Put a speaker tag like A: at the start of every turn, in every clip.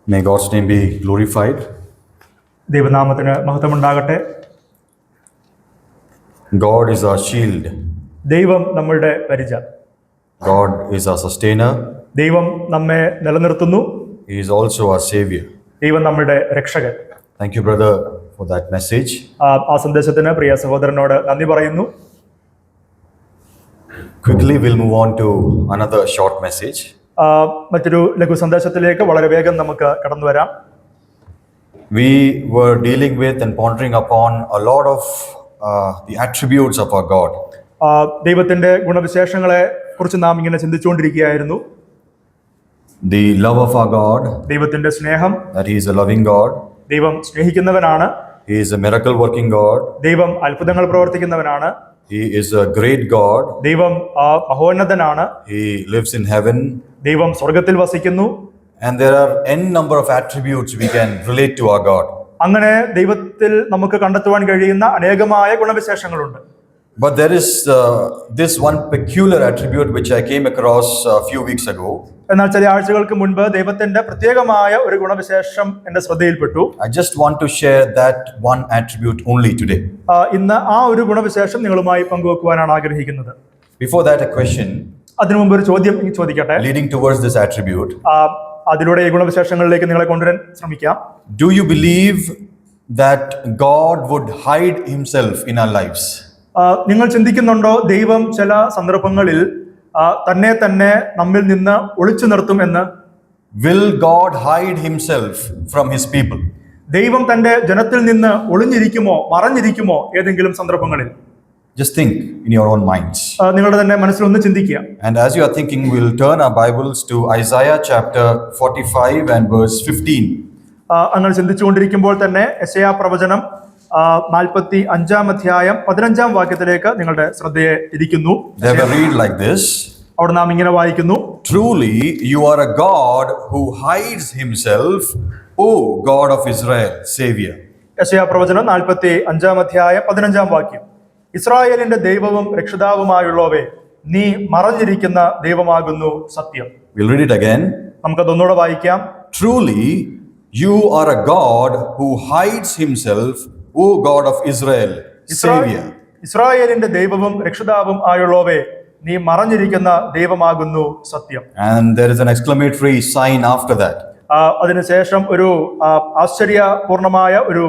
A: May God's name be glorified.
B: ദൈവനാമത്തിന് മഹത്വമുണ്ടാകട്ടെ.
A: God is our shield.
B: ദൈവം നമ്മളുടെ പരിച.
A: God is our sustainer.
B: ദൈവം നമ്മെ നിലനിർത്തുന്നു.
A: He is also our savior.
B: ദൈവം നമ്മളുടെ രക്ഷകൻ.
A: Thank you, brother, for that message.
B: ആ സന്ദേശത്തിന് പ്രിയ സഹോദരനോട് നന്ദി പറയുന്നു.
A: Quickly, we'll move on to another short message.
B: മറ്റൊരു ലഘു സന്ദേശത്തിലേക്ക് വളരെ വേഗം നമുക്ക് കടന്നു വരാം.
A: We were dealing with and pondering upon a lot of the attributes of our God.
B: ദൈവത്തിന്റെ ഗുണവിശേഷങ്ങളെ കുറിച്ച് നാം ഇങ്ങനെ ചിന്തിച്ചുകൊണ്ടിരിക്കുകയായിരുന്നു.
A: The love of our God,
B: ദൈവത്തിന്റെ സ്നേഹം,
A: that He is a loving God.
B: ദൈവം സ്നേഹിക്കുന്നവനാണ്.
A: He is a miracle working God.
B: ദൈവം അത്ഭുതങ്ങൾ പ്രവർത്തിക്കുന്നവനാണ്.
A: He is a great God.
B: ദൈവം മഹോന്നതനാണ്.
A: He lives in heaven.
B: ദൈവം സ്വർഗത്തിൽ വസിക്കുന്നു.
A: And there are n number of attributes we can relate to our God.
B: അങ്ങനെ ദൈവത്തിൽ നമുക്ക് കണ്ടെത്തുവാൻ കഴിയുന്ന അനേകമായ ഗുണവിശേഷങ്ങളുണ്ട്.
A: But there is this one peculiar attribute which I came across a few weeks ago.
B: എന്നാൽ ചില ആഴ്ചകൾക്ക് മുൻപ് ദൈവത്തിന്റെ പ്രത്യേകമായ ഒരു ഗുണവിശേഷം എന്റെ ശ്രദ്ധയിൽപ്പെട്ടു.
A: I just want to share that one attribute only today.
B: ഇന്ന് ആ ഒരു ഗുണവിശേഷം നിങ്ങളുമായി പങ്കുവെക്കുവാനാണ് ആഗ്രഹിക്കുന്നത്.
A: Before that, a question.
B: അതിനു മുമ്പ് ഒരു ചോദ്യം ചോദിക്കട്ടെ.
A: Leading towards this attribute.
B: അതിലൂടെ ഈ ഗുണവിശേഷങ്ങളിലേക്ക് നിങ്ങളെ കൊണ്ടുവരാൻ ശ്രമിക്കാം.
A: Do you believe that God would hide Himself in our lives?
B: നിങ്ങൾ ചിന്തിക്കുന്നുണ്ടോ ദൈവം ചില സന്ദർഭങ്ങളിൽ തന്നെ നമ്മിൽ നിന്ന് ഒളിച്ചു നിർത്തും എന്ന്?
A: Will God hide Himself from His people?
B: ദൈവം തന്റെ ജനത്തിൽ നിന്ന് ഒളിഞ്ഞിരിക്കുമോ മറഞ്ഞിരിക്കുമോ ഏതെങ്കിലും സന്ദർഭങ്ങളിൽ?
A: Just think in your own minds.
B: നിങ്ങളുടെ തന്നെ മനസ്സിൽ ഒന്ന് ചിന്തിക്കുക.
A: And as you are thinking, we'll turn our Bibles to Isaiah chapter 45 and verse 15.
B: അങ്ങനെ ചിന്തിച്ചുകൊണ്ടിരിക്കുമ്പോൾ തന്നെ യെശയ്യാ പ്രവചനം 45-ാം അധ്യായം 15-ാം വാക്യത്തിലേക്ക് നിങ്ങളുടെ ശ്രദ്ധയെ തിരിക്കുന്നു.
A: They will read like this.
B: അവിടെ നാം ഇങ്ങനെ വായിക്കുന്നു.
A: Truly you are a God who hides Himself, O God of Israel, Savior.
B: യെശയ്യാ പ്രവചനം 45-ാം അധ്യായം 15-ാം വാക്യം. ഇസ്രായേലിന്റെ ദൈവവും രക്ഷിതാവുമായുള്ളവേ, നീ മറഞ്ഞിരിക്കുന്ന ദൈവമാകുന്നു സത്യം.
A: We'll read it again.
B: നമുക്കതൊന്നുകൂടെ വായിക്കാം.
A: Truly you are a God who hides Himself, O God of Israel, Savior.
B: ഇസ്രായേലിന്റെ ദൈവവും രക്ഷിതാവും ആയുള്ളവേ, നീ മറഞ്ഞിരിക്കുന്ന ദൈവമാകുന്നു സത്യം.
A: And there is an exclamatory sign after that.
B: അതിനുശേഷം ഒരു ആശ്ചര്യപൂർണമായ ഒരു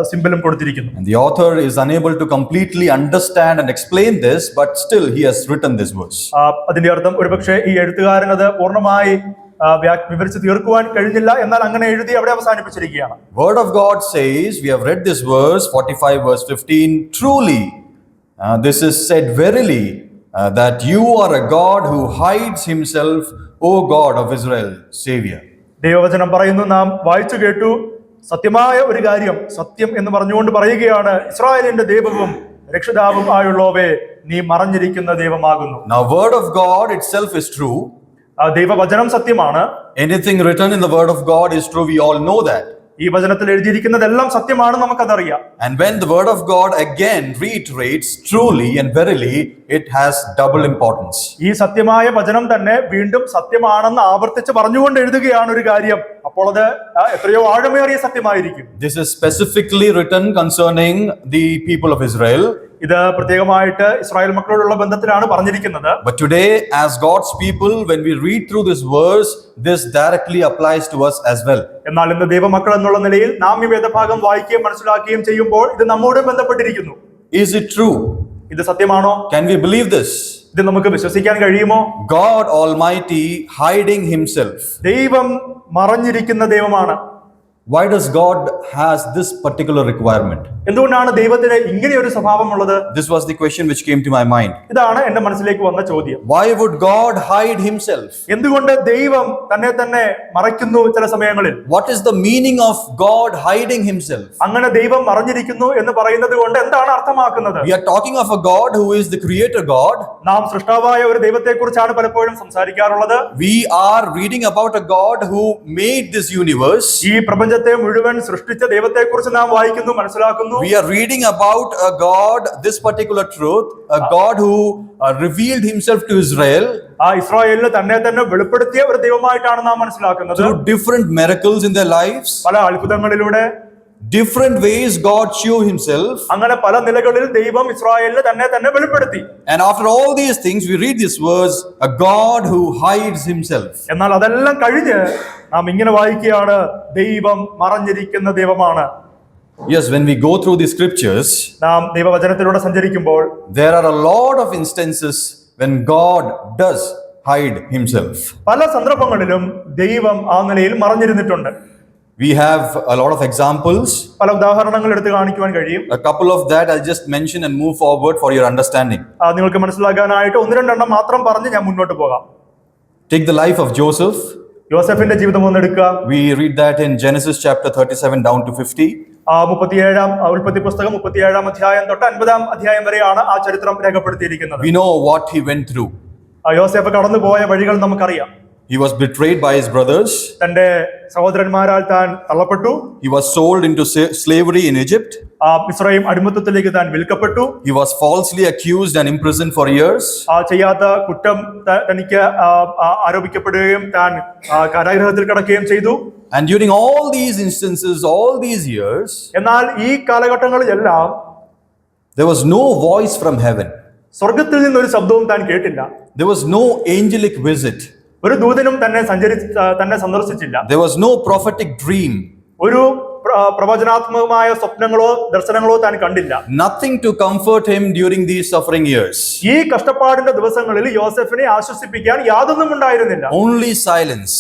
B: സിംബലും കൊടുത്തിരിക്കുന്നു.
A: And the author is unable to completely understand and explain this, but still he has written this verse.
B: അതിന്റെ അർത്ഥം ഒരുപക്ഷെ ഈ എഴുത്തുകാരൻ അത് പൂർണ്ണമായി വിവരിച്ച് തീർക്കുവാൻ കഴിഞ്ഞില്ല, എന്നാൽ അങ്ങനെ എഴുതി അവിടെ അവസാനിപ്പിച്ചിരിക്കുകയാണ്.
A: Word of God says, we have read this verse 45 verse 15, truly this is said verily that you are a God who hides Himself, O God of Israel, Savior.
B: ദൈവവചനം പറയുന്നു, നാം വായിച്ചു കേട്ടു, സത്യമായ ഒരു കാര്യം സത്യം എന്ന് പറഞ്ഞുകൊണ്ട് പറയുകയാണ്, ഇസ്രായേലിന്റെ ദൈവവും രക്ഷിതാവും ആയുള്ളവേ, നീ മറഞ്ഞിരിക്കുന്ന ദൈവമാകുന്നു.
A: Now word of God itself is true.
B: ദൈവവചനം സത്യമാണ്.
A: Anything written in the word of God is true. We all know that.
B: ഈ വചനത്തിൽ എഴുതിയിരിക്കുന്നതെല്ലാം സത്യമാണ്, നമുക്കതറിയാം.
A: And when the word of God again reiterates truly and verily, it has double importance.
B: ഈ സത്യമായ വചനം തന്നെ വീണ്ടും സത്യമാണെന്ന് ആവർത്തിച്ച് പറഞ്ഞുകൊണ്ട് എഴുതുകയാണ് ഒരു കാര്യം. അപ്പോൾ അത് എത്രയോ ആഴമേറിയ സത്യമായിരിക്കും.
A: This is specifically written concerning the people of Israel.
B: ഇത് പ്രത്യേകമായിട്ട് ഇസ്രായേൽ മക്കളോടുള്ള ബന്ധത്തിലാണ് പറഞ്ഞിരിക്കുന്നത്.
A: But today, as God's people, when we read through this verse, this directly applies to us as well.
B: എന്നാൽ ഇന്ന് ദൈവമക്കൾ എന്നുള്ള നിലയിൽ നാം ഈ വേദഭാഗം വായിക്കുകയും മനസ്സിലാക്കുകയും ചെയ്യുമ്പോൾ ഇത് നമ്മോട് ബന്ധപ്പെട്ടിരിക്കുന്നു.
A: Is it true?
B: ഇത് സത്യമാണോ?
A: Can we believe this?
B: ഇത് നമുക്ക് വിശ്വസിക്കാൻ കഴിയുമോ?
A: God Almighty hiding Himself.
B: ദൈവം മറഞ്ഞിരിക്കുന്ന ദൈവമാണ്.
A: Why does God has this particular requirement?
B: എന്തുകൊണ്ടാണ് ദൈവത്തിന് ഇങ്ങനെ ഒരു സ്വഭാവമുള്ളത്?
A: This was the question which came to my mind.
B: ഇതാണ് എന്റെ മനസ്സിലേക്ക് വന്ന ചോദ്യം.
A: Why would God hide Himself?
B: എന്തുകൊണ്ട് ദൈവം തന്നെ മറയ്ക്കുന്നു ചില സമയങ്ങളിൽ?
A: What is the meaning of God hiding Himself?
B: അങ്ങനെ ദൈവം മറഞ്ഞിരിക്കുന്നു എന്ന് പറയുന്നത് കൊണ്ട് എന്താണ് അർത്ഥമാക്കുന്നത്?
A: We are talking of a God who is the creator God.
B: നാം സൃഷ്ടാവായ ഒരു ദൈവത്തെക്കുറിച്ചാണ് പലപ്പോഴും സംസാരിക്കാറുള്ളത്.
A: We are reading about a God who made this universe.
B: ഈ പ്രപഞ്ചത്തെ മുഴുവൻ സൃഷ്ടിച്ച ദൈവത്തെക്കുറിച്ച് നാം വായിക്കുന്നു, മനസ്സിലാക്കുന്നു.
A: We are reading about a God, this particular truth, a God who revealed Himself to Israel.
B: ആ ഇസ്രായേലിന് തന്നെ തന്നെ വെളിപ്പെടുത്തിയ ഒരു ദൈവമായിട്ടാണ് നാം മനസ്സിലാക്കുന്നത്.
A: Through different miracles in their lives,
B: പല അത്ഭുതങ്ങളിലൂടെ,
A: different ways God showed himself.
B: അങ്ങനെ പല നിലകളിൽ ദൈവം ഇസ്രായേലിന് തന്നെ തന്നെ വെളിപ്പെടുത്തി.
A: And after all these things, we read this verse, a God who hides himself.
B: എന്നാൽ അതെല്ലാം കഴിഞ്ഞ് നാം ഇങ്ങനെ വായിക്കുകയാണ്, ദൈവം മറഞ്ഞിരിക്കുന്ന ദൈവമാണ്.
A: Yes, when we go through the scriptures,
B: നാം ദൈവവചനത്തിലൂടെ സഞ്ചരിക്കുമ്പോൾ
A: there are a lot of instances when God does hide himself.
B: പല സന്ദർഭങ്ങളിലും ദൈവം ആ നിലയിൽ മറഞ്ഞിരുന്നിട്ടുണ്ട്.
A: We have a lot of examples.
B: പല ഉദാഹരണങ്ങൾ എടുത്ത് കാണിക്കുവാൻ കഴിയും.
A: A couple of that I'll just mention and move forward for your understanding.
B: നിങ്ങൾക്ക് മനസ്സിലാക്കാനായിട്ട് ഒന്ന് രണ്ടെണ്ണം മാത്രം പറഞ്ഞ് ഞാൻ മുന്നോട്ട് പോകാം.
A: Take the life of Joseph.
B: യോസെഫിന്റെ ജീവിതം ഒന്ന് എടുക്കുക.
A: We read that in Genesis chapter 37 down to 50.
B: 37 ഉൽപ്പത്തി പുസ്തകം 37 അധ്യായം തൊട്ട് 50 അധ്യായം വരെയാണ് ആ ചരിത്രം രേഖപ്പെടുത്തിയിരിക്കുന്നത്.
A: We know what he went through.
B: യോസെഫ് കടന്നുപോയ വഴികൾ നമുക്കറിയാം.
A: He was betrayed by his brothers.
B: തന്റെ സഹോദരന്മാരാൽ താൻ തള്ളപ്പെട്ടു.
A: He was sold into slavery in Egypt.
B: മിസ്രയീം അടിമത്തത്തിലേക്ക് താൻ വിൽക്കപ്പെട്ടു.
A: He was falsely accused and imprisoned for years.
B: ചെയ്യാത്ത കുറ്റം തനിക്ക് ആരോപിക്കപ്പെടുകയും താൻ കാരാഗൃഹത്തിൽ കിടക്കുകയും ചെയ്തു.
A: And during all these instances, all these years,
B: എന്നാൽ ഈ കാലഘട്ടങ്ങളിലെല്ലാം
A: there was no voice from heaven.
B: സ്വർഗത്തിൽ നിന്നൊരു ശബ്ദവും താൻ കേട്ടില്ല.
A: There was no angelic visit.
B: ഒരു ദൂതനും തന്നെ സന്ദർശിച്ചില്ല.
A: There was no prophetic dream.
B: ഒരു പ്രവചനാത്മകമായ സ്വപ്നങ്ങളോ ദർശനങ്ങളോ താൻ കണ്ടില്ല.
A: Nothing to comfort him during these suffering years.
B: ഈ കഷ്ടപ്പാടിന്റെ ദിവസങ്ങളിൽ യോസെഫിനെ ആശ്വസിപ്പിക്കാൻ യാതൊന്നും ഉണ്ടായിരുന്നില്ല.
A: Only silence.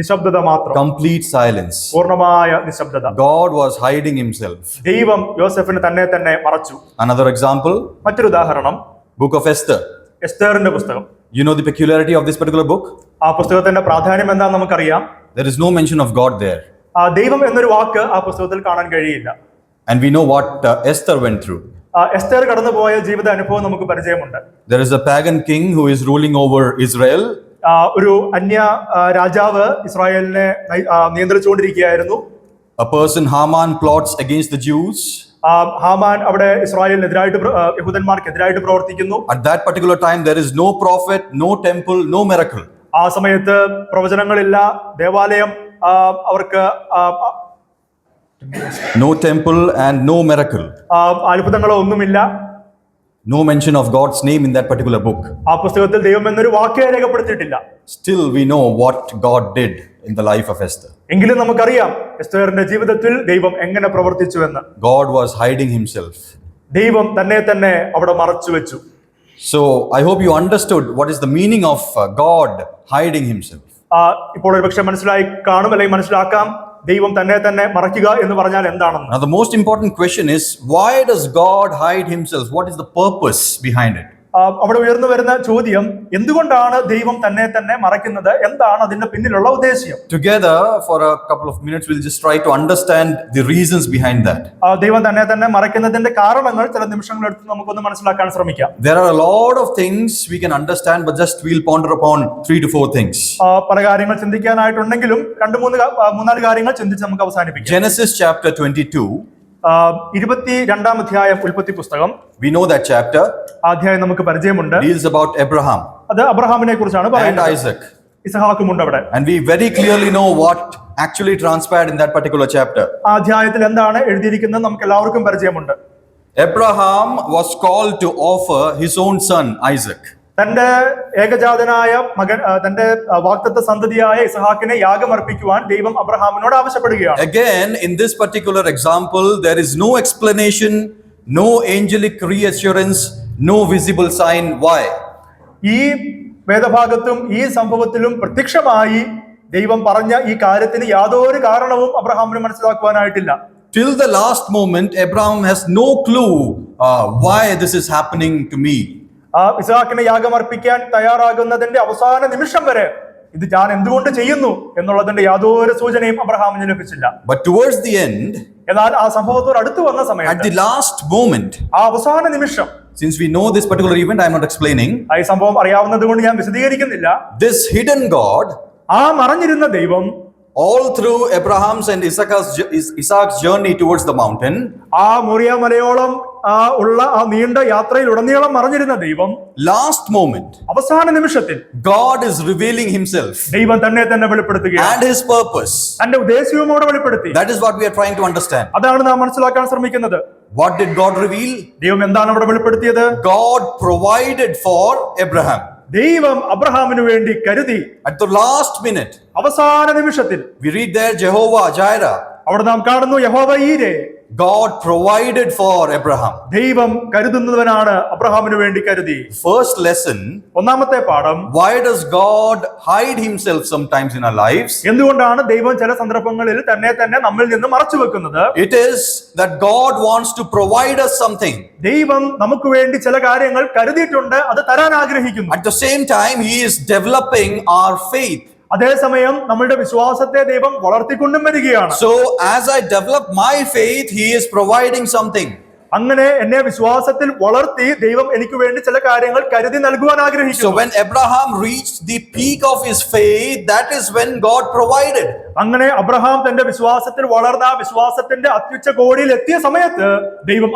B: നിശബ്ദത മാത്രം.
A: Complete silence.
B: പൂർണ്ണമായ നിശബ്ദത.
A: God was hiding himself.
B: ദൈവം യോസെഫിനെ തന്നെ മറച്ചു.
A: Another example,
B: മറ്റൊരു ഉദാഹരണം,
A: book of Esther.
B: എസ്തേറിന്റെ പുസ്തകം.
A: You know the peculiarity of this particular book?
B: ആ പുസ്തകത്തിന്റെ പ്രാധാന്യം എന്താണെന്ന് നമുക്കറിയാം.
A: There is no mention of God there.
B: ദൈവം എന്നൊരു വാക്ക് ആ പുസ്തകത്തിൽ കാണാൻ കഴിയില്ല.
A: And we know what Esther went through.
B: Esther കടന്നുപോയ ജീവിത അനുഭവം നമുക്ക് പരിചയമുണ്ട്.
A: There is a pagan king who is ruling over Israel.
B: ഒരു അന്യ രാജാവ് ഇസ്രായേലിനെ നിയന്ത്രിച്ചുകൊണ്ടിരിക്കുകയായിരുന്നു.
A: A person, Haman, plots against the Jews.
B: Haman അവിടെ ഇസ്രായേലിനെതിരായിട്ട് യഹൂദന്മാർക്കെതിരായിട്ട് പ്രവർത്തിക്കുന്നു.
A: At that particular time, there is no prophet, no temple, no miracle.
B: ആ സമയത്ത് പ്രവചനങ്ങളില്ല, ദേവാലയം അവർക്ക്
A: No temple and no miracle.
B: അത്ഭുതങ്ങളോ ഒന്നുമില്ല.
A: No mention of God's name in that particular book.
B: ആ പുസ്തകത്തിൽ ദൈവം എന്നൊരു വാക്കേ രേഖപ്പെടുത്തിയിട്ടില്ല.
A: Still, we know what God did in the life of Esther.
B: എങ്കിലും നമുക്കറിയാം എസ്തേറിന്റെ ജീവിതത്തിൽ ദൈവം എങ്ങനെ പ്രവർത്തിച്ചു എന്ന്.
A: God was hiding himself.
B: ദൈവം തന്നെ അവിടെ മറച്ചു വെച്ചു.
A: So, I hope you understood what is the meaning of God hiding himself.
B: ഇപ്പോൾ ഒരു പക്ഷേ മനസ്സിലായി കാണും, അല്ലെങ്കിൽ മനസ്സിലാക്കാം ദൈവം തന്നെ മറയ്ക്കുക എന്ന് പറഞ്ഞാൽ എന്താണെന്ന്.
A: Now the most important question is, why does God hide himself? What is the purpose behind it?
B: അവിടെ ഉയർന്നു വരുന്ന ചോദ്യം, എന്തുകൊണ്ടാണ് ദൈവം തന്നെ മറയ്ക്കുന്നത്? എന്താണ് അതിന്റെ പിന്നിലുള്ള ഉദ്ദേശ്യം?
A: Together for a couple of minutes we'll just try to understand the reasons behind that.
B: ദൈവം തന്നെ മറയ്ക്കുന്നതിന്റെ കാരണങ്ങൾ ചില നിമിഷങ്ങളെടുത്ത് നമുക്കൊന്ന് മനസ്സിലാക്കാൻ ശ്രമിക്കാം.
A: There are a lot of things we can understand, but just we'll ponder upon 3 to 4 things.
B: പല കാര്യങ്ങൾ ചിന്തിക്കാനായിട്ടുണ്ടെങ്കിലും 2-3 കാര്യങ്ങൾ ചിന്തിച്ച് നമുക്ക് അവസാനിപ്പിക്കാം.
A: Genesis chapter 22.
B: 22 അധ്യായം ഉൽപ്പത്തി പുസ്തകം.
A: We know that chapter.
B: അധ്യായം നമുക്ക് പരിചയമുണ്ട്.
A: Deals about Abraham.
B: അത് അബ്രഹാമിനെ കുറിച്ചാണ് പറയുന്നത്.
A: And Isaac.
B: ഇസഹാക്കും ഉണ്ട് അവിടെ.
A: And we very clearly know what actually transpired in that particular chapter.
B: ആ അധ്യായത്തിൽ എന്താണ് എഴുതിയിരിക്കുന്നത് നമുക്ക് എല്ലാവർക്കും പരിചയമുണ്ട്.
A: Abraham was called to offer his own son Isaac.
B: തന്റെ ഏകജാതനായ മകൻ, തന്റെ വാഗ്ദത്ത സന്തതിയായ ഇസഹാക്കിനെ യാഗമർപ്പിക്കുവാൻ ദൈവം അബ്രഹാമിനോട് ആവശ്യപ്പെടുകയാണ്.
A: Again, in this particular example, there is no explanation, no angelic reassurance, no visible sign. Why?
B: ഈ വേദഭാഗത്തും ഈ സംഭവത്തിലും പ്രത്യക്ഷമായി ദൈവം പറഞ്ഞ ഈ കാര്യത്തിന് യാതൊരു കാരണവും അബ്രഹാമിന് മനസ്സിലാക്കുവാനായിട്ടില്ല.
A: Till the last moment, Abraham has no clue why this is happening to me.
B: ഇസഹാക്കിനെ യാഗമർപ്പിക്കാൻ തയ്യാറാകുന്നതിന്റെ അവസാന നിമിഷം വരെ ഇത് ഞാൻ എന്തുകൊണ്ട് ചെയ്യുന്നു എന്നുള്ളതിന്റെ യാതൊരു സൂചനയും അബ്രഹാമിന് ലഭിച്ചില്ല.
A: But towards the end,
B: എന്നാൽ ആ സംഭവത്തോട് അടുത്ത് വന്ന സമയത്ത്,
A: at the last moment,
B: ആ അവസാന നിമിഷം,
A: since we know this particular event, I am not explaining.
B: ഈ സംഭവം അറിയാവുന്നത് കൊണ്ട് ഞാൻ വിശദീകരിക്കുന്നില്ല.
A: This hidden God
B: ആ മറഞ്ഞിരുന്ന ദൈവം
A: all through Abraham's and Isaac's journey towards the mountain,
B: ആ മോറിയ മലയോളം ഉള്ള ആ നീണ്ട യാത്രയിൽ ഉടനീളം മറഞ്ഞിരുന്ന ദൈവം
A: last moment,
B: അവസാന നിമിഷത്തിൽ
A: God is revealing himself
B: ദൈവം തന്നെ വെളിപ്പെടുത്തുകയാണ്.
A: and his purpose.
B: തന്റെ ഉദ്ദേശവും അവിടെ വെളിപ്പെടുത്തി.
A: That is what we are trying to understand.
B: അതാണ് നാം മനസ്സിലാക്കാൻ ശ്രമിക്കുന്നത്.
A: What did God reveal?
B: ദൈവം എന്താണ് അവിടെ വെളിപ്പെടുത്തിയത്?
A: God provided for Abraham.
B: ദൈവം അബ്രഹാമിന് വേണ്ടി കരുതി.
A: At the last minute,
B: അവസാന നിമിഷത്തിൽ
A: we read there Jehovah Jireh.
B: അവിടെ നാം കാണുന്നു യഹോവ ഈരെ.
A: God provided for Abraham.
B: ദൈവം കരുതുന്നവനാണ്, അബ്രഹാമിന് വേണ്ടി കരുതി.
A: First lesson,
B: ഒന്നാമത്തെ പാഠം,
A: why does God hide himself sometimes in our lives?
B: എന്തുകൊണ്ടാണ് ദൈവം ചില സന്ദർഭങ്ങളിൽ തന്നെ നമ്മിൽ നിന്ന് മറച്ചു വെക്കുന്നത്?
A: It is that God wants to provide us something.
B: ദൈവം നമുക്ക് വേണ്ടി ചില കാര്യങ്ങൾ കരുതിയിട്ടുണ്ട്, അത് തരാൻ ആഗ്രഹിക്കുന്നു.
A: At the same time, he is developing our faith.
B: അതേസമയം നമ്മളുടെ വിശ്വാസത്തെ ദൈവം വളർത്തിക്കൊണ്ടും വരികയാണ്.
A: So as I develop my faith, he is providing something.
B: അങ്ങനെ എന്നെ വിശ്വാസത്തിൽ വളർത്തി ദൈവം എനിക്ക് വേണ്ടി ചില കാര്യങ്ങൾ കരുതി നൽകുവാൻ ആഗ്രഹിക്കുന്നു.
A: So when Abraham reached the peak of his faith, that is when God provided.
B: അങ്ങനെ അബ്രഹാം തന്റെ വിശ്വാസത്തിൽ വളർന്ന വിശ്വാസത്തിന്റെ അത്യുച്ച കോടിയിൽ എത്തിയ സമയത്ത് ദൈവം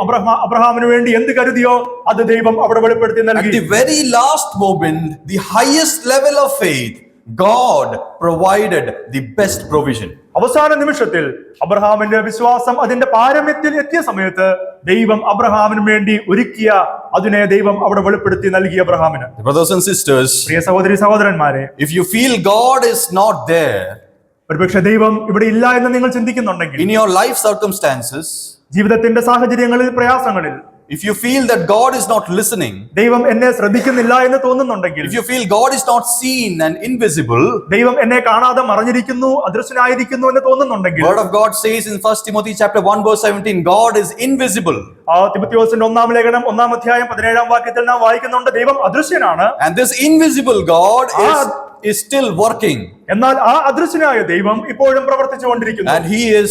B: അബ്രഹാമിന് വേണ്ടി എന്ത് കരുതിയോ അത് ദൈവം അവിടെ വെളിപ്പെടുത്തി നൽകി.
A: At the very last moment, the highest level of faith, God provided the best provision.
B: അവസാന നിമിഷത്തിൽ അബ്രഹാമിന്റെ വിശ്വാസം അതിന്റെ പാരമ്യത്തിൽ എത്തിയ സമയത്ത് ദൈവം അബ്രഹാമിന് വേണ്ടി ഒരുക്കിയ അതിനെ ദൈവം അവിടെ വെളിപ്പെടുത്തി നൽകി അബ്രഹാമിന്.
A: Brothers and sisters,
B: പ്രിയ സഹോദരി സഹോദരന്മാരെ,
A: if you feel God is not there
B: ഒരുപക്ഷെ ദൈവം ഇവിടെ ഇല്ല എന്ന് നിങ്ങൾ ചിന്തിക്കുന്നുണ്ടെങ്കിൽ,
A: in your life circumstances,
B: ജീവിതത്തിന്റെ സാഹചര്യങ്ങളിൽ, പ്രയാസങ്ങളിൽ,
A: if you feel that God is not listening,
B: ദൈവം എന്നെ ശ്രദ്ധിക്കുന്നില്ല എന്ന് തോന്നുന്നുണ്ടെങ്കിൽ,
A: if you feel God is not seen and invisible,
B: ദൈവം എന്നെ കാണാതെ മറഞ്ഞിരിക്കുന്നു, അദൃശ്യനായിരിക്കുന്നു എന്ന് തോന്നുന്നുണ്ടെങ്കിൽ,
A: Word of God says in 1 Timothy chapter 1 verse 17, God is invisible.
B: തിമോഥെയോസിന്റെ 1-ാം ലേഖനം 1-ാം അധ്യായം 17-ാം വാക്യത്തിൽ നാം വായിക്കുന്നുണ്ട്, ദൈവം അദൃശ്യനാണ്.
A: And this invisible God is still working.
B: എന്നാൽ ആ അദൃശ്യനായ ദൈവം ഇപ്പോഴും പ്രവർത്തിച്ചുകൊണ്ടിരിക്കുന്നു.
A: And he is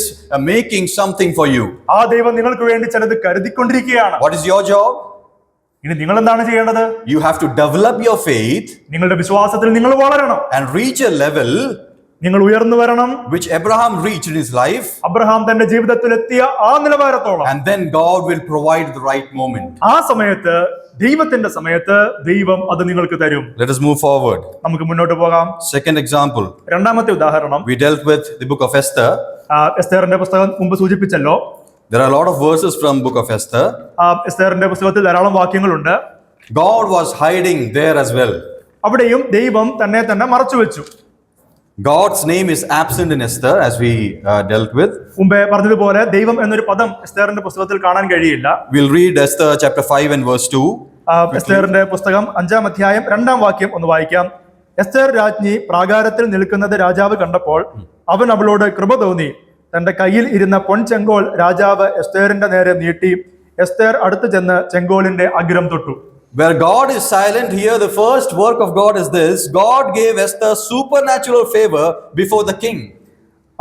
A: making something for you.
B: ആ ദൈവം നിങ്ങൾക്ക് വേണ്ടി ചിലത് കരുതിക്കൊണ്ടിരിക്കുകയാണ്.
A: What is your job?
B: ഇനി നിങ്ങൾ എന്താണ് ചെയ്യേണ്ടത്?
A: You have to develop your faith
B: നിങ്ങളുടെ വിശ്വാസത്തിൽ നിങ്ങൾ വളരണം.
A: and reach a level
B: നിങ്ങൾ ഉയർന്നു വരണം,
A: which Abraham reached in his life.
B: Abraham തന്റെ ജീവിതത്തിൽ എത്തിയ ആ നിലവാരത്തോളം.
A: And then God will provide the right moment.
B: ആ സമയത്ത്, ദൈവത്തിന്റെ സമയത്ത് ദൈവം അത് നിങ്ങൾക്ക് തരും.
A: Let us move forward.
B: നമുക്ക് മുന്നോട്ട് പോകാം.
A: Second example,
B: രണ്ടാമത്തെ ഉദാഹരണം,
A: we dealt with the book of Esther.
B: എസ്തേറിന്റെ പുസ്തകം മുമ്പ് സൂചിപ്പിച്ചല്ലോ.
A: There are a lot of verses from book of Esther.
B: എസ്തേറിന്റെ പുസ്തകത്തിൽ ധാരാളം വാക്യങ്ങളുണ്ട്.
A: God was hiding there as well.
B: അവിടെയും ദൈവം തന്നെ മറച്ചു വെച്ചു.
A: God's name is absent in Esther, as we dealt with.
B: മുമ്പേ പറഞ്ഞതുപോലെ ദൈവം എന്നൊരു പദം എസ്തേറിന്റെ പുസ്തകത്തിൽ കാണാൻ കഴിയില്ല.
A: We'll read Esther chapter 5 and verse 2.
B: എസ്തേറിന്റെ പുസ്തകം 5-ാം അധ്യായം 2-ാം വാക്യം ഒന്ന് വായിക്കാം. എസ്തേർ രാജ്ഞി പ്രാകാരത്തിൽ നിൽക്കുന്നത് രാജാവ് കണ്ടപ്പോൾ അവൻ അവളോട് കൃപ തോന്നി. തന്റെ കയ്യിൽ ഇരുന്ന പൊൻചെങ്കോൽ രാജാവ് എസ്തേറിന്റെ നേരെ നീട്ടി. എസ്തേർ അടുത്ത് ചെന്ന് ചെങ്കോലിന്റെ അഗ്രം തൊട്ടു.
A: Where God is silent, here the first work of God is this: God gave Esther supernatural favor before the king.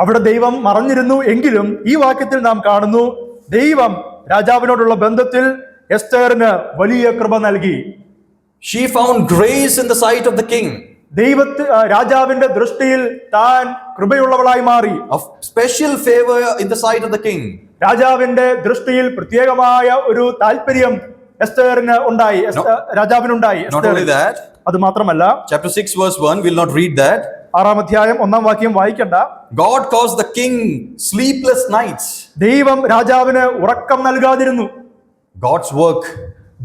B: അവിടെ ദൈവം മറഞ്ഞിരുന്നു എങ്കിലും ഈ വാക്യത്തിൽ നാം കാണുന്നു, ദൈവം രാജാവിനോടുള്ള ബന്ധത്തിൽ എസ്തേറിന് വലിയ കൃപ നൽകി.
A: She found grace in the sight of the king.
B: രാജാവിന്റെ ദൃഷ്ടിയിൽ താൻ കൃപയുള്ളവളായി മാറി.
A: Of special favor in the sight of the king.
B: രാജാവിന്റെ ദൃഷ്ടിയിൽ പ്രത്യേകമായ ഒരു താല്പര്യം എസ്തേറിന് ഉണ്ടായി, രാജാവിനുണ്ടായി.
A: Not only that,
B: അത് മാത്രമല്ല,
A: chapter 6 verse 1, we'll not read that.
B: 6-ാം അധ്യായം 1-ാം വാക്യം വായിക്കണ്ട.
A: God caused the king sleepless nights.
B: ദൈവം രാജാവിന് ഉറക്കം നൽകാതിരുന്നു.
A: God's work.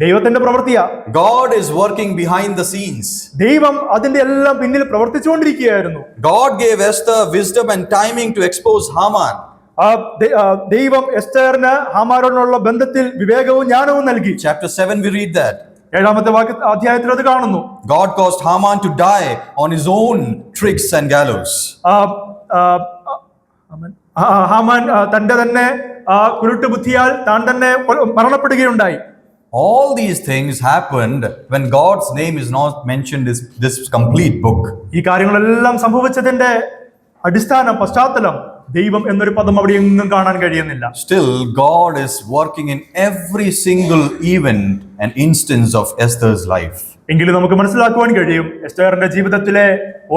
B: ദൈവത്തിന്റെ പ്രവൃത്തിയാ.
A: God is working behind the scenes.
B: ദൈവം അതിന്റെ എല്ലാം പിന്നിൽ പ്രവർത്തിച്ചുകൊണ്ടിരിക്കുകയായിരുന്നു.
A: God gave Esther wisdom and timing to expose Haman.
B: ദൈവം എസ്തേറിന് ഹാമാനോടുള്ള ബന്ധത്തിൽ വിവേകവും ജ്ഞാനവും നൽകി.
A: Chapter 7 we read that.
B: 7-ാമത്തെ അധ്യായത്തിൽ അത് കാണുന്നു.
A: God caused Haman to die on his own tricks and gallows.
B: Haman തന്റെ തന്നെ കുരുട്ട് ബുദ്ധിയാൽ താൻ തന്നെ മരണപ്പെടുകയുണ്ടായി.
A: All these things happened when God's name is not mentioned in this complete book.
B: ഈ കാര്യങ്ങളെല്ലാം സംഭവിച്ചതിന്റെ അടിസ്ഥാന പശ്ചാത്തലം ദൈവം എന്നൊരു പദം അവിടെ എങ്ങും കാണാൻ കഴിയുന്നില്ല.
A: Still, God is working in every single event and instance of Esther's life.
B: എങ്കിലും നമുക്ക് മനസ്സിലാക്കുവാൻ കഴിയും എസ്തേറിന്റെ ജീവിതത്തിലെ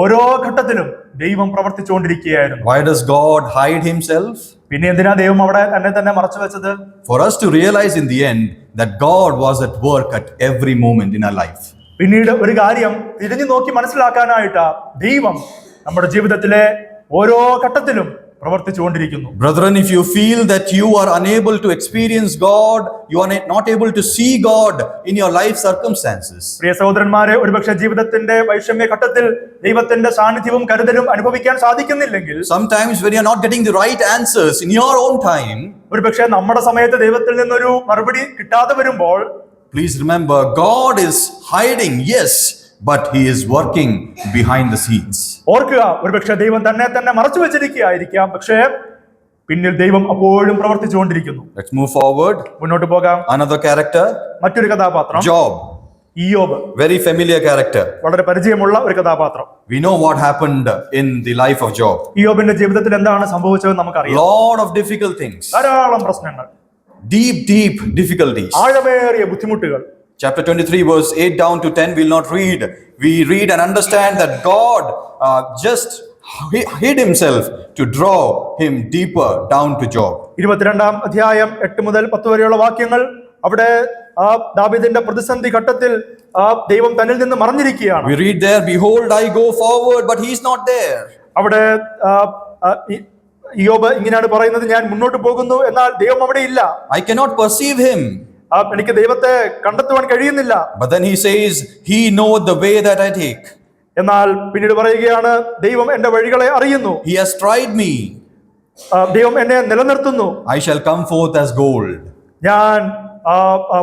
B: ഓരോ ഘട്ടത്തിലും ദൈവം പ്രവർത്തിച്ചുകൊണ്ടിരിക്കുകയായിരുന്നു.
A: Why does God hide himself?
B: പിന്നെ എന്തിനാ ദൈവം അവിടെ തന്നെ മറച്ചു വെച്ചത്?
A: For us to realize in the end that God was at work at every moment in our life.
B: പിന്നീട് ഒരു കാര്യം തിരിഞ്ഞു നോക്കി മനസ്സിലാക്കാനായിട്ടാ ദൈവം നമ്മുടെ ജീവിതത്തിലെ ഓരോ ഘട്ടത്തിലും പ്രവർത്തിച്ചുകൊണ്ടിരിക്കുന്നു.
A: Brethren, if you feel that you are unable to experience God, you are not able to see God in your life circumstances.
B: പ്രിയ സഹോദരന്മാരെ, ഒരുപക്ഷെ ജീവിതത്തിന്റെ വൈഷമ്യ ഘട്ടത്തിൽ ദൈവത്തിന്റെ സാന്നിധ്യവും കരുതലും അനുഭവിക്കാൻ സാധിക്കുന്നില്ലെങ്കിൽ,
A: sometimes when you are not getting the right answers in your own time,
B: ഒരുപക്ഷെ നമ്മുടെ സമയത്ത് ദൈവത്തിൽ നിന്നൊരു മറുപടി കിട്ടാതെ വരുമ്പോൾ,
A: please remember God is hiding, yes, but he is working behind the scenes.
B: ഓർക്കുക, ഒരുപക്ഷെ ദൈവം തന്നെ മറച്ചു വെച്ചിരിക്കുകയായിരിക്കാം, പക്ഷേ പിന്നിൽ ദൈവം അപ്പോഴും പ്രവർത്തിച്ചുകൊണ്ടിരിക്കുന്നു.
A: Let's move forward.
B: മുന്നോട്ട് പോകാം.
A: Another character,
B: മറ്റൊരു കഥാപാത്രം
A: Job.
B: ഇയ്യോബ്.
A: Very familiar character.
B: വളരെ പരിചയമുള്ള ഒരു കഥാപാത്രം.
A: We know what happened in the life of Job.
B: ഇയ്യോബിന്റെ ജീവിതത്തിൽ എന്താണ് സംഭവിച്ചതെന്ന് നമുക്കറിയാം.
A: Lot of difficult things.
B: ധാരാളം പ്രശ്നങ്ങൾ,
A: Deep difficulties.
B: ആഴമേറിയ ബുദ്ധിമുട്ടുകൾ.
A: Chapter 23 verse 8 down to 10 we'll not read. We read and understand that God just hid himself to draw him deeper down to Job.
B: 22-ാം അധ്യായം 8 മുതൽ 10 വരെയുള്ള വാക്യങ്ങൾ, അവിടെ ആ ദാവീദിന്റെ പ്രതിസന്ധി ഘട്ടത്തിൽ ദൈവം തന്നിൽ നിന്ന് മറഞ്ഞിരിക്കുകയാണ്.
A: We read there, behold I go forward but he is not there.
B: അവിടെ ഇയ്യോബ് ഇങ്ങനെയാണ് പറയുന്നത്, ഞാൻ മുന്നോട്ട് പോകുന്നു എന്നാൽ ദൈവം അവിടെ ഇല്ല.
A: I cannot perceive him.
B: എനിക്ക് ദൈവത്തെ കണ്ടെത്തുവാൻ കഴിയുന്നില്ല.
A: But then he says, he knoweth the way that I take.
B: എന്നാൽ പിന്നീട് പറയുകയാണ്, ദൈവം എന്റെ വഴികളെ അറിയുന്നു.
A: He has tried me.
B: ദൈവം എന്നെ നിലനിർത്തുന്നു.
A: I shall come forth as gold.
B: ഞാൻ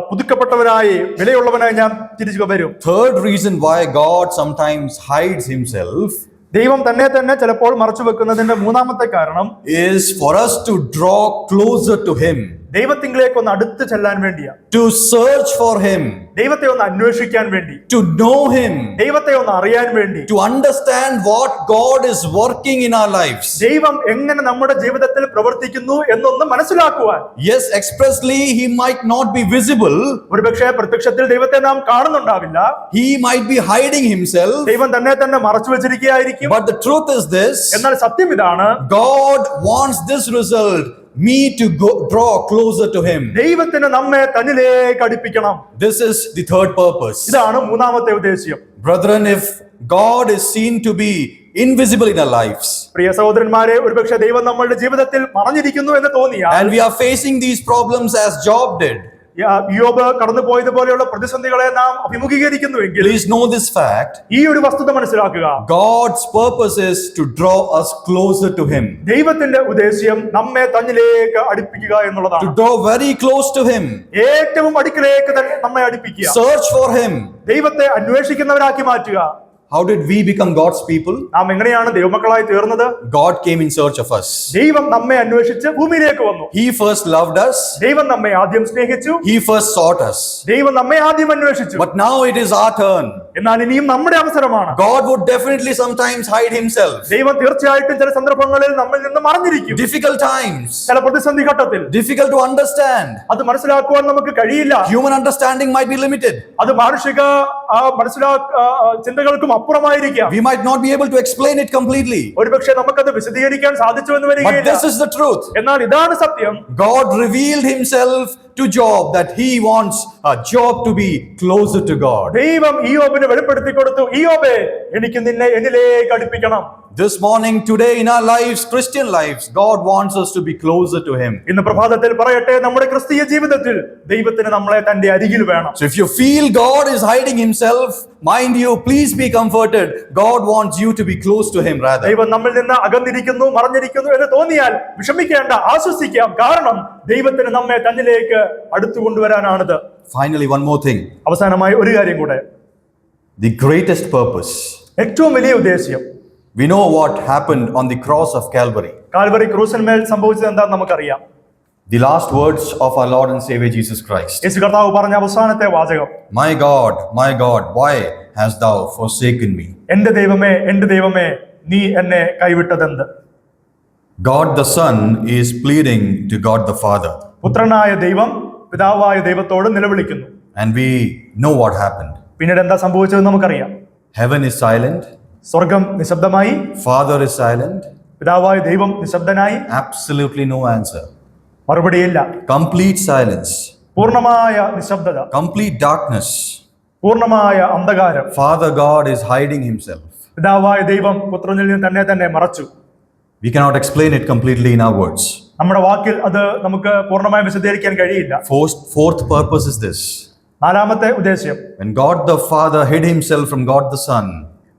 B: പുതുക്കപ്പെട്ടവനായി വിലയുള്ളവനായി ഞാൻ തിരിച്ചു വരും.
A: Third reason why God sometimes hides himself
B: ദൈവം തന്നെ ചിലപ്പോൾ മറച്ചു വെക്കുന്നതിന്റെ മൂന്നാമത്തെ കാരണം
A: is for us to draw closer to him.
B: ദൈവത്തിങ്കിലേക്ക് ഒന്ന് അടുത്ത് ചെല്ലാൻ വേണ്ടിയാ.
A: To search for him.
B: ദൈവത്തെ ഒന്ന് അന്വേഷിക്കാൻ വേണ്ടി.
A: To know him.
B: ദൈവത്തെ ഒന്ന് അറിയാൻ വേണ്ടി.
A: To understand what God is working in our lives.
B: ദൈവം എങ്ങനെ നമ്മുടെ ജീവിതത്തിൽ പ്രവർത്തിക്കുന്നു എന്നൊന്ന് മനസ്സിലാക്കുവാൻ.
A: Yes, expressly he might not be visible.
B: ഒരുപക്ഷെ പ്രത്യക്ഷത്തിൽ ദൈവത്തെ നാം കാണുന്നുണ്ടാവില്ല.
A: He might be hiding himself.
B: ദൈവം തന്നെ മറച്ചു വെച്ചിരിക്കുകയായിരിക്കും.
A: But the truth is this.
B: എന്നാൽ സത്യം ഇതാണ്,
A: God wants this result. Me to draw closer to him.
B: ദൈവത്തിന് നമ്മെ തന്നിലേക്ക് അടുപ്പിക്കണം.
A: This is the third purpose.
B: ഇതാണ് മൂന്നാമത്തെ ഉദ്ദേശ്യം.
A: Brethren, if God is seen to be invisible in our lives,
B: പ്രിയ സഹോദരന്മാരെ, ഒരുപക്ഷെ ദൈവം നമ്മളുടെ ജീവിതത്തിൽ മറഞ്ഞിരിക്കുന്നു എന്ന് തോന്നിയാൽ,
A: and we are facing these problems as Job did,
B: ഇയ്യോബ് കടന്നു പോയതുപോലെയുള്ള പ്രതിസന്ധികളെ നാം അഭിമുഖീകരിക്കുന്നുവെങ്കിൽ,
A: please know this fact.
B: ഈ ഒരു വസ്തുത മനസ്സിലാക്കുക,
A: God's purpose is to draw us closer to him.
B: ദൈവത്തിന്റെ ഉദ്ദേശ്യം നമ്മെ തന്നിലേക്ക് അടുപ്പിക്കുക എന്നുള്ളതാണ്.
A: To draw very close to him.
B: ഏറ്റവും അടുക്കിലേക്ക് തന്നെ നമ്മെ അടുപ്പിക്കുക.
A: Search for him.
B: ദൈവത്തെ അന്വേഷിക്കുന്നവരാക്കി മാറ്റുക.
A: How did we become God's people?
B: നാം എങ്ങനെയാണ് ദൈവമക്കളായി തീർന്നത്?
A: God came in search of us.
B: ദൈവം നമ്മെ അന്വേഷിച്ച് ഭൂമിയിലേക്ക് വന്നു.
A: He first loved us.
B: ദൈവം നമ്മെ ആദ്യം സ്നേഹിച്ചു.
A: He first sought us.
B: ദൈവം നമ്മെ ആദ്യം അന്വേഷിച്ചു.
A: But now it is our turn.
B: എന്നാൽ ഇനിയും നമ്മുടെ അവസരമാണ്.
A: God would definitely sometimes hide himself.
B: ദൈവം തീർച്ചയായിട്ടും ചില സന്ദർഭങ്ങളിൽ നമ്മിൽ നിന്ന് മറഞ്ഞിരിക്കും.
A: Difficult times.
B: ചില പ്രതിസന്ധി ഘട്ടത്തിൽ
A: Difficult to understand.
B: അത് മനസ്സിലാക്കുവാൻ നമുക്ക് കഴിയില്ല.
A: Human understanding might be limited.
B: അത് മാനുഷിക ചിന്തകൾക്കും അപ്പുറമായിരിക്കാം.
A: We might not be able to explain it completely.
B: ഒരുപക്ഷെ നമുക്കത് വിശദീകരിക്കാൻ സാധിച്ചു എന്ന്
A: But
B: വരികയില്ല.
A: this is the truth.
B: എന്നാൽ ഇതാണ് സത്യം.
A: God revealed himself to Job that he wants Job to be closer to God.
B: ദൈവം ഇയ്യോബിന് വെളിപ്പെടുത്തി കൊടുത്തു, ഇയ്യോബേ, എനിക്ക് നിന്നെ എന്നിലേക്ക് അടുപ്പിക്കണം.
A: This morning, today in our lives, Christian lives, God wants us to be closer to him.
B: ഇന്ന് പ്രഭാതത്തിൽ പറയട്ടെ, നമ്മുടെ ക്രിസ്തീയ ജീവിതത്തിൽ ദൈവത്തിന് നമ്മളെ തന്റെ അരികിൽ വേണം.
A: So if you feel God is hiding himself, mind you, please be comforted. God wants you to be close to him rather.
B: ദൈവം നമ്മിൽ നിന്ന് അകന്നിരിക്കുന്നു, മറഞ്ഞിരിക്കുന്നു എന്ന് തോന്നിയാൽ വിഷമിക്കേണ്ട, ആശ്വസിക്കാം. കാരണം ദൈവത്തിന് നമ്മെ തന്നിലേക്ക് അടുത്തു കൊണ്ടുവരാനാണിത്.
A: Finally, one more thing.
B: അവസാനമായി ഒരു കാര്യം കൂടെ,
A: The greatest purpose.
B: ഏറ്റവും വലിയ ഉദ്ദേശ്യം.
A: We know what happened on the cross of Calvary.
B: Calvary ക്രൂസിന്മേൽ സംഭവിച്ചത് എന്താണെന്ന് നമുക്കറിയാം.
A: The last words of our Lord and Savior Jesus Christ.
B: യേശു കർത്താവ് പറഞ്ഞ അവസാനത്തെ വാചകം,
A: My God, why hast thou forsaken me?
B: എന്റെ ദൈവമേ, നീ എന്നെ കൈവിട്ടതെന്ത്?
A: God the Son is pleading to God the Father.
B: പുത്രനായ ദൈവം പിതാവായ ദൈവത്തോട് നിലവിളിക്കുന്നു.
A: And we know what happened.
B: പിന്നീട് എന്താ സംഭവിച്ചതെന്ന് നമുക്കറിയാം.
A: Heaven is silent.
B: സ്വർഗം നിശബ്ദമായി,
A: Father is silent.
B: പിതാവായ ദൈവം നിശബ്ദനായി,
A: Absolutely no answer.
B: മറുപടിയില്ല.
A: Complete silence.
B: പൂർണ്ണമായ നിശബ്ദത,
A: Complete darkness.
B: പൂർണ്ണമായ അന്ധകാരം.
A: Father God is hiding himself.
B: പിതാവായ ദൈവം പുത്രനിൽ നിന്ന് തന്നെ മറച്ചു.
A: We cannot explain it completely in our words.
B: നമ്മുടെ വാക്കിൽ അത് നമുക്ക് പൂർണ്ണമായി വിശദീകരിക്കാൻ കഴിയില്ല.
A: Fourth purpose is this.
B: നാലാമത്തെ ഉദ്ദേശ്യം,
A: When God the Father hid himself from God the Son,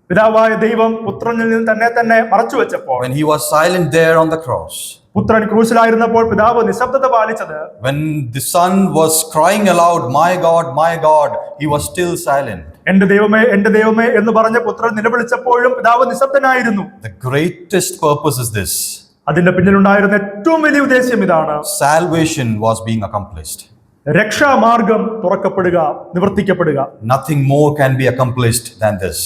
B: പിതാവായ ദൈവം പുത്രനിൽ നിന്ന് തന്നെ മറച്ചു വെച്ചപ്പോൾ,
A: when he was silent there on the cross,
B: പുത്രൻ ക്രൂശിലായിരുന്നപ്പോൾ പിതാവ് നിശബ്ദത പാലിച്ചത്,
A: when the Son was crying aloud, my God, he was still silent.
B: എന്റെ ദൈവമേ എന്റെ ദൈവമേ എന്ന് പറഞ്ഞ പുത്രൻ നിലവിളിച്ചപ്പോഴും പിതാവ് നിശബ്ദനായിരുന്നു.
A: The greatest purpose is this.
B: അതിന്റെ പിന്നിലുണ്ടായിരുന്ന ഏറ്റവും വലിയ ഉദ്ദേശ്യം ഇതാണ്.
A: Salvation was being accomplished.
B: രക്ഷാമാർഗം തുറക്കപ്പെടുക, നിവർത്തിക്കപ്പെടുക.
A: Nothing more can be accomplished than this.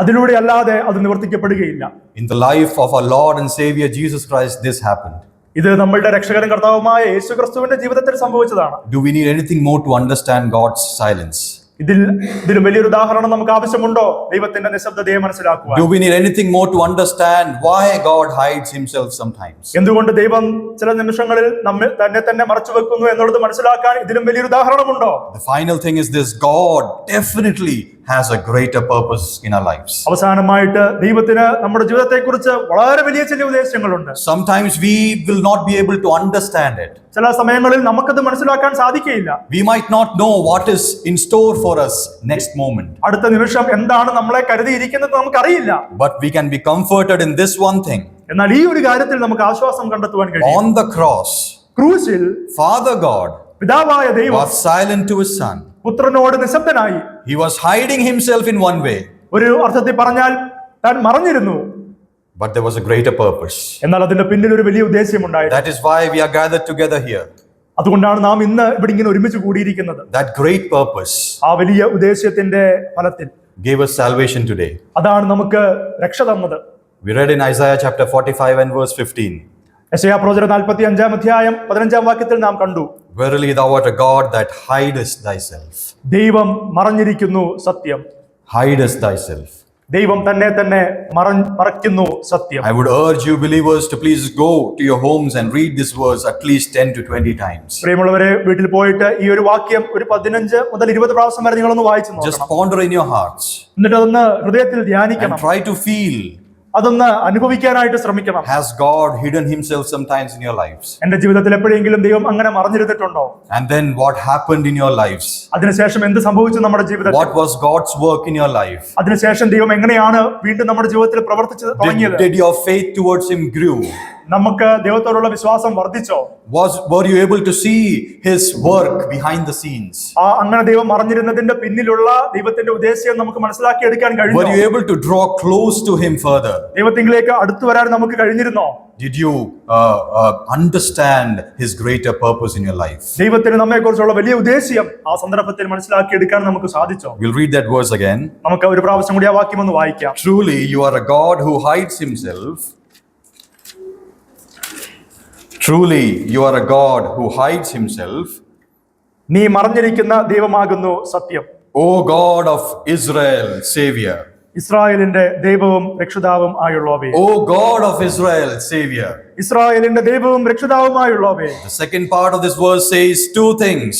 B: അതിലൂടെ അല്ലാതെ അത് നിവർത്തിക്കപ്പെടുകയില്ല.
A: In the life of our Lord and Savior Jesus Christ, this happened.
B: ഇത് നമ്മളുടെ രക്ഷകനും കർത്താവുമായ യേശുക്രിസ്തുവിന്റെ ജീവിതത്തിൽ സംഭവിച്ചതാണ്.
A: Do we need anything more to understand God's silence?
B: ഇതിലും വലിയൊരു ഉദാഹരണം നമുക്ക് ആവശ്യമുണ്ടോ ദൈവത്തിന്റെ നിശബ്ദതയെ മനസ്സിലാക്കുവാൻ?
A: Do we need anything more to understand why God hides himself sometimes?
B: എന്തുകൊണ്ട് ദൈവം ചില നിമിഷങ്ങളിൽ നമ്മെ തന്നെ മറച്ചു വെക്കുന്നു എന്നുള്ളത് മനസ്സിലാക്കാൻ ഇതിലും വലിയൊരു ഉദാഹരണമുണ്ടോ?
A: The final thing is this: God definitely has a greater purpose in our lives.
B: അവസാനമായിട്ട് ദൈവത്തിന് നമ്മുടെ ജീവിതത്തെക്കുറിച്ച് വളരെ വലിയ ചില ഉദ്ദേശങ്ങളുണ്ട്.
A: Sometimes we will not be able to understand it.
B: ചില സമയങ്ങളിൽ നമുക്കത് മനസ്സിലാക്കാൻ സാധിക്കുകയില്ല.
A: We might not know what is in store for us next moment.
B: അടുത്ത നിമിഷം എന്താണ് നമ്മളെ കരുതിയിരിക്കുന്നത് നമുക്കറിയില്ല.
A: But we can be comforted in this one thing.
B: എന്നാൽ ഈ ഒരു കാര്യത്തിൽ നമുക്ക് ആശ്വാസം കണ്ടെത്തുവാൻ കഴിയും.
A: On the cross,
B: ക്രൂശിൽ
A: Father God
B: പിതാവായ ദൈവം
A: was silent to his Son.
B: പുത്രനോട് നിശബ്ദനായി.
A: He was hiding himself in one way.
B: ഒരു അർത്ഥത്തിൽ പറഞ്ഞാൽ താൻ മറഞ്ഞിരുന്നു.
A: But there was a greater purpose.
B: എന്നാൽ അതിന്റെ പിന്നിൽ ഒരു വലിയ ഉദ്ദേശ്യമുണ്ടായിരുന്നു.
A: That is why we are gathered together here.
B: അതുകൊണ്ടാണ് നാം ഇന്ന് ഇവിടെ ഇങ്ങനെ ഒരുമിച്ച് കൂടിയിരിക്കുന്നത്.
A: That great purpose
B: ആ വലിയ ഉദ്ദേശ്യത്തിന്റെ ഫലത്തിൽ
A: gave us salvation today.
B: അതാണ് നമുക്ക് രക്ഷ തന്നത്.
A: We read in Isaiah chapter 45 and verse 15.
B: യെശയ്യാ പ്രവചനം 45 അധ്യായം 15 വാക്യത്തിൽ നാം കണ്ടു,
A: Verily thou art a God that hidest thyself.
B: ദൈവം മറഞ്ഞിരിക്കുന്നു സത്യം.
A: Hidest thyself.
B: ദൈവം തന്നെ മറയ്ക്കുന്നു സത്യം.
A: I would urge you believers to please go to your homes and read this verse at least 10 to 20 times.
B: പ്രിയമുള്ളവരെ, വീട്ടിൽ പോയിട്ട് ഈ ഒരു വാക്യം ഒരു 15 മുതൽ 20 പ്രാവശ്യം വരെ നിങ്ങളൊന്ന് വായിച്ചു
A: Just
B: നോക്കണം.
A: ponder in your hearts
B: എന്നിട്ട് അതൊന്ന് ഹൃദയത്തിൽ
A: and
B: ധ്യാനിക്കണം.
A: try to feel,
B: അതൊന്ന് അനുഭവിക്കാനായിട്ട് ശ്രമിക്കണം.
A: has God hidden himself sometimes in your lives?
B: എന്റെ ജീവിതത്തിൽ എപ്പോഴെങ്കിലും ദൈവം അങ്ങനെ മറഞ്ഞിരുന്നിട്ടുണ്ടോ?
A: And then what happened in your lives?
B: അതിനുശേഷം എന്ത് സംഭവിച്ചു നമ്മുടെ ജീവിതത്തിൽ?
A: What was God's work in your life?
B: അതിനുശേഷം ദൈവം എങ്ങനെയാണ് വീണ്ടും നമ്മുടെ ജീവിതത്തിൽ പ്രവർത്തിച്ചു തുടങ്ങിയത്?
A: Did your faith towards him grew?
B: നമുക്ക് ദൈവത്തോടുള്ള വിശ്വാസം വർദ്ധിച്ചോ?
A: Were you able to see his work behind the scenes?
B: അങ്ങനെ ദൈവം മറഞ്ഞിരുന്നതിന്റെ പിന്നിലുള്ള ദൈവത്തിന്റെ ഉദ്ദേശം നമുക്ക് മനസ്സിലാക്കിയെടുക്കാൻ കഴിഞ്ഞു.
A: Were you able to draw close to him further?
B: ദൈവത്തിലേക്ക് അടുത്തു വരാൻ നമുക്ക് കഴിഞ്ഞിരുന്നോ?
A: Did you understand his greater purpose in your life?
B: ദൈവത്തിന് നമ്മെക്കുറിച്ചുള്ള വലിയ ഉദ്ദേശം ആ സന്ദർഭത്തിൽ മനസ്സിലാക്കിയെടുക്കാൻ നമുക്ക് സാധിച്ചോ?
A: We'll read that verse again.
B: നമുക്ക് ഒരു പ്രാവശ്യം കൂടി ആ വാക്യം ഒന്ന് വായിക്കാം.
A: Truly you are a God who hides himself. Truly you are a God who hides himself.
B: നീ മറഞ്ഞിരിക്കുന്ന ദൈവമാകുന്നു സത്യം.
A: O God of Israel, Savior.
B: ഇസ്രായേലിന്റെ ദൈവവും രക്ഷിതാവും ആയുള്ളവേ.
A: O God of Israel, Savior.
B: ഇസ്രായേലിന്റെ ദൈവവും രക്ഷിതാവുമായുള്ളവേ.
A: The second part of this verse says two things.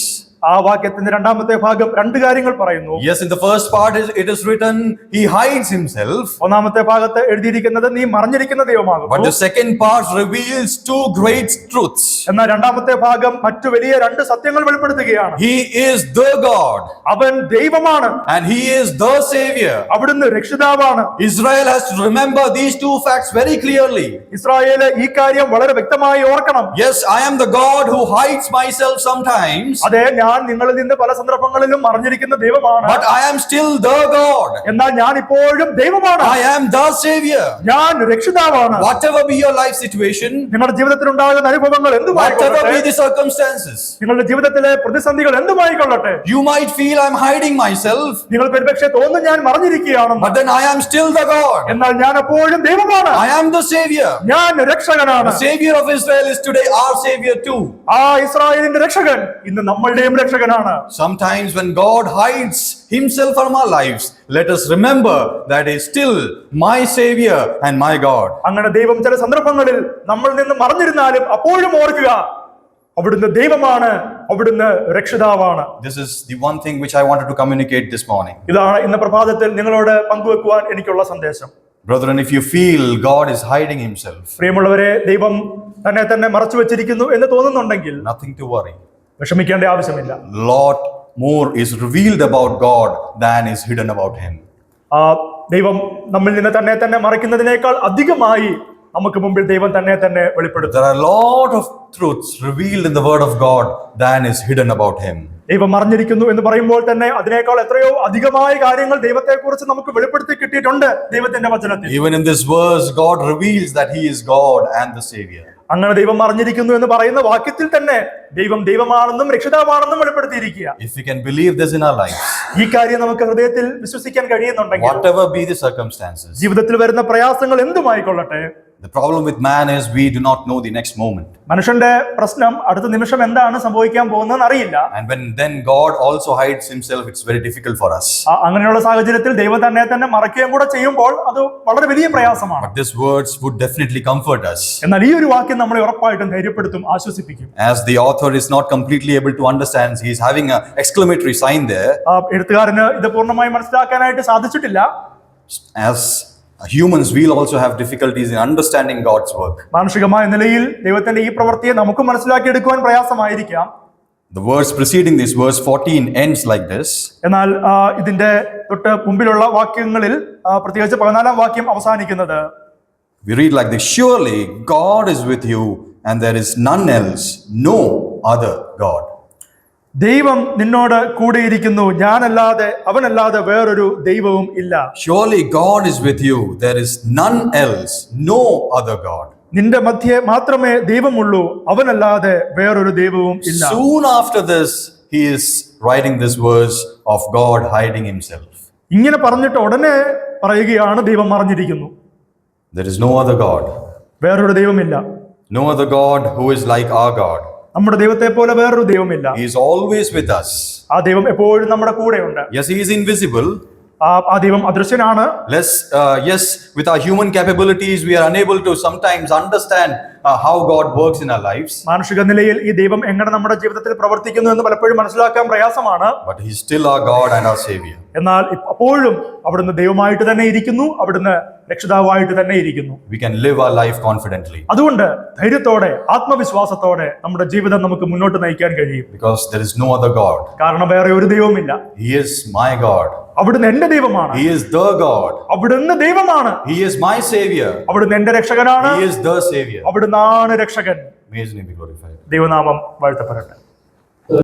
B: ആ വാക്യത്തിന്റെ രണ്ടാമത്തെ ഭാഗം രണ്ട് കാര്യങ്ങൾ പറയുന്നു.
A: Yes, in the first part it is written he hides himself.
B: ഒന്നാമത്തെ ഭാഗത്ത് എഴുതിയിരിക്കുന്നത് നീ മറഞ്ഞിരിക്കുന്ന ദൈവമാകുന്നു.
A: But the second part reveals two great truths.
B: എന്നാൽ രണ്ടാമത്തെ ഭാഗം മറ്റു വലിയ രണ്ട് സത്യങ്ങൾ വെളിപ്പെടുത്തുകയാണ്.
A: He is the God.
B: അവൻ ദൈവമാണ്.
A: And he is the Savior.
B: അവിടുന്ന് രക്ഷിതാവാണ്.
A: Israel has to remember these two facts very clearly.
B: Israel ഈ കാര്യം വളരെ വ്യക്തമായി ഓർക്കണം.
A: Yes, I am the God who hides myself sometimes.
B: അതെ, ഞാൻ നിങ്ങളിൽ നിന്ന് പല സന്ദർഭങ്ങളിലും മറഞ്ഞിരിക്കുന്ന ദൈവമാണ്.
A: But I am still the God.
B: എന്നാൽ ഞാൻ ഇപ്പോഴും ദൈവമാണ്.
A: I am the Savior.
B: ഞാൻ രക്ഷിതാവാണ്.
A: Whatever be your life situation,
B: നിങ്ങളുടെ ജീവിതത്തിൽ ഉണ്ടാകുന്ന അനുഭവങ്ങൾ
A: whatever be
B: എന്തുമായിക്കൊള്ളട്ടെ,
A: the circumstances,
B: നിങ്ങളുടെ ജീവിതത്തിലെ പ്രതിസന്ധികൾ എന്തുമായിക്കൊള്ളട്ടെ,
A: you might feel I'm hiding myself,
B: നിങ്ങൾക്ക് ഒരുപക്ഷെ തോന്നുന്നു ഞാൻ മറഞ്ഞിരിക്കുകയാണെന്ന്.
A: but then I am still the God.
B: എന്നാൽ ഞാൻ എപ്പോഴും ദൈവമാണ്.
A: I am the Savior.
B: ഞാൻ രക്ഷകനാണ്.
A: The Savior of Israel is today our Savior too.
B: ആ ഇസ്രായേലിന്റെ രക്ഷകൻ ഇന്ന് നമ്മളുടെയും രക്ഷകനാണ്.
A: Sometimes when God hides himself from our lives, let us remember that he is still my Savior and my God.
B: അങ്ങനെ ദൈവം ചില സന്ദർഭങ്ങളിൽ നമ്മളിൽ നിന്ന് മറഞ്ഞിരുന്നാലും അപ്പോഴും ഓർക്കുക, അവിടുന്ന് ദൈവമാണ്, അവിടുന്ന് രക്ഷിതാവാണ്.
A: This is the one thing which I wanted to communicate this morning.
B: ഇതാണ് ഇന്ന് പ്രഭാതത്തിൽ നിങ്ങളോട് പങ്കുവെക്കുവാൻ എനിക്കുള്ള സന്ദേശം.
A: Brethren, if you feel God is hiding himself,
B: പ്രിയമുള്ളവരെ, ദൈവം തന്നെ മറച്ചു വെച്ചിരിക്കുന്നു എന്ന് തോന്നുന്നുണ്ടെങ്കിൽ
A: nothing to worry.
B: വിഷമിക്കേണ്ട ആവശ്യമില്ല.
A: Lot more is revealed about God than is hidden about him.
B: ദൈവം നമ്മിൽ നിന്ന് തന്നെ മറയ്ക്കുന്നതിനേക്കാൾ അധികമായി നമുക്ക് മുമ്പിൽ ദൈവം തന്നെ വെളിപ്പെടുത്തും.
A: There are a lot of truths revealed in the word of God than is hidden about him.
B: ദൈവം മറഞ്ഞിരിക്കുന്നു എന്ന് പറയുമ്പോൾ തന്നെ അതിനേക്കാൾ എത്രയോ അധികമായ കാര്യങ്ങൾ ദൈവത്തെക്കുറിച്ച് നമുക്ക് വെളിപ്പെടുത്തി കിട്ടിയിട്ടുണ്ട് ദൈവത്തിന്റെ വചനത്തിൽ.
A: Even in this verse, God reveals that he is God and the Savior.
B: അങ്ങനെ ദൈവം മറിഞ്ഞിരിക്കുന്നു എന്ന് പറയുന്ന വാക്യത്തിൽ തന്നെ ദൈവം ദൈവമാണെന്നും രക്ഷിതാവാണെന്നും വെളിപ്പെടുത്തിയിരിക്കുക.
A: If we can believe this in our lives,
B: ഈ കാര്യം നമുക്ക് ഹൃദയത്തിൽ വിശ്വസിക്കാൻ കഴിയുന്നുണ്ടെങ്കിൽ,
A: whatever be the circumstances,
B: ജീവിതത്തിൽ വരുന്ന പ്രയാസങ്ങൾ എന്തുമായിക്കൊള്ളട്ടെ,
A: the problem with man is we do not know the next moment.
B: മനുഷ്യന്റെ പ്രശ്നം അടുത്ത നിമിഷം എന്താണ് സംഭവിക്കാൻ പോകുന്നതെന്ന് അറിയില്ല.
A: And when then God also hides himself, it's very difficult for us.
B: അങ്ങനെയുള്ള സാഹചര്യത്തിൽ ദൈവം തന്നെ മറക്കുകയും കൂടെ ചെയ്യുമ്പോൾ അത് വളരെ വലിയ പ്രയാസമാണ്.
A: But these words would definitely comfort us.
B: എന്നാൽ ഈ ഒരു വാക്യം നമ്മളെ ഉറപ്പായിട്ടും ധൈര്യപ്പെടുത്തും, ആശ്വസിപ്പിക്കും.
A: As the author is not completely able to understand, he is having an exclamatory sign there.
B: എഴുത്തുകാരന് ഇത് പൂർണ്ണമായി മനസ്സിലാക്കാനായിട്ട് സാധിച്ചിട്ടില്ല.
A: As humans, we'll also have difficulties in understanding God's work.
B: മാനുഷികമായ നിലയിൽ ദൈവത്തിന്റെ ഈ പ്രവൃത്തിയെ നമുക്ക് മനസ്സിലാക്കിയെടുക്കുവാൻ പ്രയാസമായിരിക്കാം.
A: The verse preceding this, verse 14, ends like this.
B: എന്നാൽ ഇതിന്റെ തൊട്ട് മുമ്പിലുള്ള വാക്യങ്ങളിൽ പ്രത്യേകിച്ച് 14-ാം വാക്യം അവസാനിക്കുന്നത്
A: We read like this: Surely God is with you, and there is none else, no other God.
B: ദൈവം നിന്നോട് കൂടെയിരിക്കുന്നു, ഞാനല്ലാതെ അവനല്ലാതെ വേറൊരു ദൈവവും ഇല്ല.
A: Surely God is with you, there is none else, no other God.
B: നിന്റെ മധ്യേ മാത്രമേ ദൈവമുള്ളൂ, അവനല്ലാതെ വേറൊരു ദൈവവും ഇല്ല.
A: Soon after this, he is writing this verse of God hiding himself.
B: ഇങ്ങനെ പറഞ്ഞിട്ട് ഉടനെ പറയുകയാണ്, ദൈവം മറഞ്ഞിരിക്കുന്നു,
A: There is no other God.
B: വേറൊരു ദൈവമില്ല.
A: No other God who is like our God.
B: നമ്മുടെ ദൈവത്തെ പോലെ വേറൊരു ദൈവമില്ല.
A: He is always with us.
B: ആ ദൈവം എപ്പോഴും നമ്മുടെ കൂടെയുണ്ട്.
A: Yes, he is invisible.
B: ആ ദൈവം അദൃശ്യനാണ്.
A: Yes, with our human capabilities, we are unable to sometimes understand how God works in our lives.
B: മാനുഷിക നിലയിൽ ഈ ദൈവം എങ്ങനെ നമ്മുടെ ജീവിതത്തിൽ പ്രവർത്തിക്കുന്നു എന്ന് പലപ്പോഴും മനസ്സിലാക്കാൻ പ്രയാസമാണ്.
A: But he is still our God and our Savior.
B: എന്നാൽ അപ്പോഴും അവിടുന്ന് ദൈവമായിട്ട് തന്നെ ഇരിക്കുന്നു, അവിടുന്ന് രക്ഷിതാവായിട്ട് തന്നെ ഇരിക്കുന്നു.
A: We can live our life confidently.
B: അതുകൊണ്ട് ധൈര്യത്തോടെ ആത്മവിശ്വാസത്തോടെ നമ്മുടെ ജീവിതം നമുക്ക് മുന്നോട്ട് നയിക്കാൻ കഴിയും.
A: Because there is no other God.
B: കാരണം വേറെ ഒരു ദൈവമില്ല.
A: He is my God.
B: അവിടുന്ന് എന്റെ ദൈവമാണ്.
A: He is the God.
B: അവിടുന്ന് ദൈവമാണ്.
A: He is my Savior.
B: അവിടുന്ന് എന്റെ രക്ഷകനാണ്.
A: He is the Savior.
B: അവിടുന്നാണ് രക്ഷകൻ.
A: May his name be glorified.
B: ദൈവനാമം വാഴ്ത്തപ്പെടട്ടെ.